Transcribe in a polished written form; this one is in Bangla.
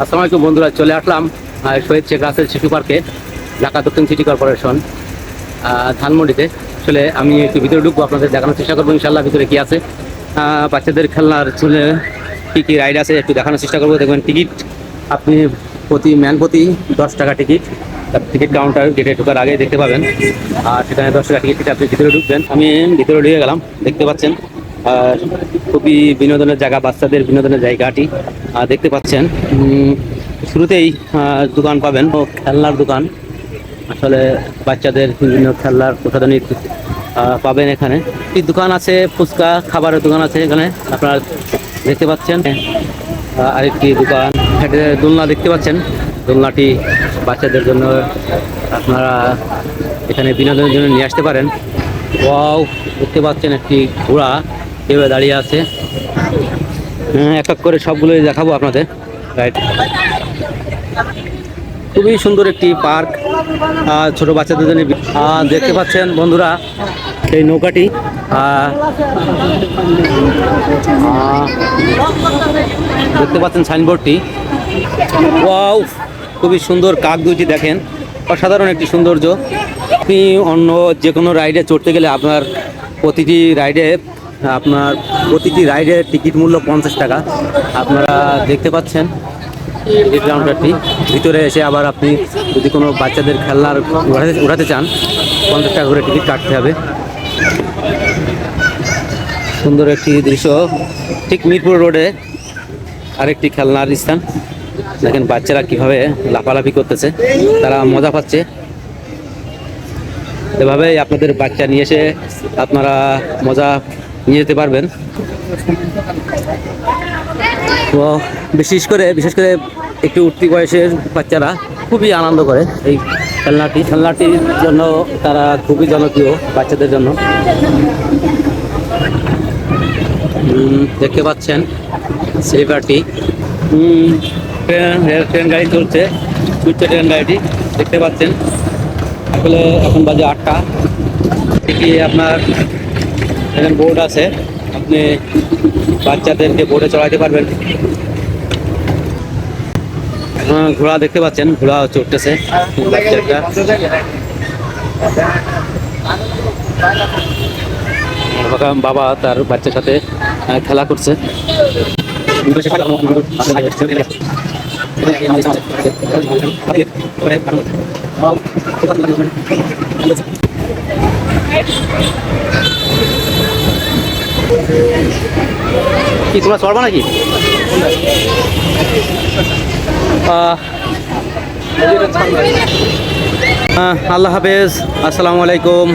আসসালামু আলাইকুম বন্ধুরা, চলে আসলাম শহীদ শেখ রাসেল শিশু পার্কে, ঢাকা দক্ষিণ সিটি কর্পোরেশন ধানমন্ডিতে। আসলে আমি একটু ভিতরে ঢুকবো, আপনাদের দেখানোর চেষ্টা করবো ইনশাল্লাহ ভিতরে কি আছে। বাচ্চাদের খেলনার চলে কী কী রাইড আছে একটু দেখানোর চেষ্টা করবো। দেখবেন টিকিট আপনি প্রতি 10 টাকা টিকিট, টিকিট কাউন্টার গেটে ঢোকার আগে দেখতে পাবেন। আর সেখানে 10 টাকা টিকিট কেটে আপনি ভিতরে ঢুকবেন। আমি ভিতরে ঢুকে গেলাম, দেখতে পাচ্ছেন খুবই বিনোদনের জায়গা, বাচ্চাদের বিনোদনের জায়গাটি দেখতে পাচ্ছেন। শুরুতেই দোকান পাবেন, ও খেলনার দোকান। আসলে বাচ্চাদের বিভিন্ন খেলনার প্রসাধনী পাবেন এখানে। একটি দোকান আছে, ফুচকা খাবারের দোকান আছে এখানে আপনারা দেখতে পাচ্ছেন। আরেকটি দোকান, দোলনা দেখতে পাচ্ছেন। দোলনাটি বাচ্চাদের জন্য আপনারা এখানে বিনোদনের জন্য নিয়ে আসতে পারেন। ওয়াও, দেখতে পাচ্ছেন একটি ঘোড়া কেউ দাঁড়িয়ে আছে। এক এক করে সবগুলোই দেখাবো আপনাদের। রাইট, খুবই সুন্দর একটি পার্ক, ছোট বাচ্চাদের জন্য। দেখতে পাচ্ছেন বন্ধুরা এই নৌকাটি, দেখতে পাচ্ছেন সাইনবোর্ডটি। ওয়াও, খুবই সুন্দর। কাক দুইটি দেখেন, অসাধারণ একটি সৌন্দর্য। আপনি অন্য যে কোনো রাইডে চড়তে গেলে আপনার প্রতিটি রাইডের টিকিট মূল্য 50 টাকা। আপনারা দেখতে পাচ্ছেন টিকিট কাউন্টারটি। ভিতরে এসে আবার আপনি যদি কোনো বাচ্চাদের খেলনার উঠাতে চান 50 টাকা করে টিকিট কাটতে হবে। সুন্দর একটি দৃশ্য, ঠিক মিরপুর রোডে আরেকটি খেলনার স্থান। দেখেন বাচ্চারা কিভাবে লাফালাফি করতেছে, তারা মজা পাচ্ছে। এভাবেই আপনাদের বাচ্চা নিয়ে এসে আপনারা মজা নিয়ে যেতে পারবেন। তো বিশেষ করে একটু উঠতি বয়সের বাচ্চারা খুবই আনন্দ করে এই খেলনাটির জন্য। তারা খুবই জনপ্রিয় বাচ্চাদের জন্য। দেখতে পাচ্ছেন স্লিপারটি, ট্রেন গাড়ি চলছে, ট্রেন গাড়িটি দেখতে পাচ্ছেন। আসলে এখন বাজে 8টা। এটি আপনার এখানে বোর্ড আছে, আপনি বাচ্চাদেরকে বোর্ডে চড়াইতে পারবেন। ঘোড়া দেখতে পাচ্ছেন, ঘোড়া চড়তেছে বাবা তার বাচ্চার সাথে খেলা করছে। কি তোমরা চড়বা নাকি? আল্লাহ হাফেজ, আসসালামু আলাইকুম।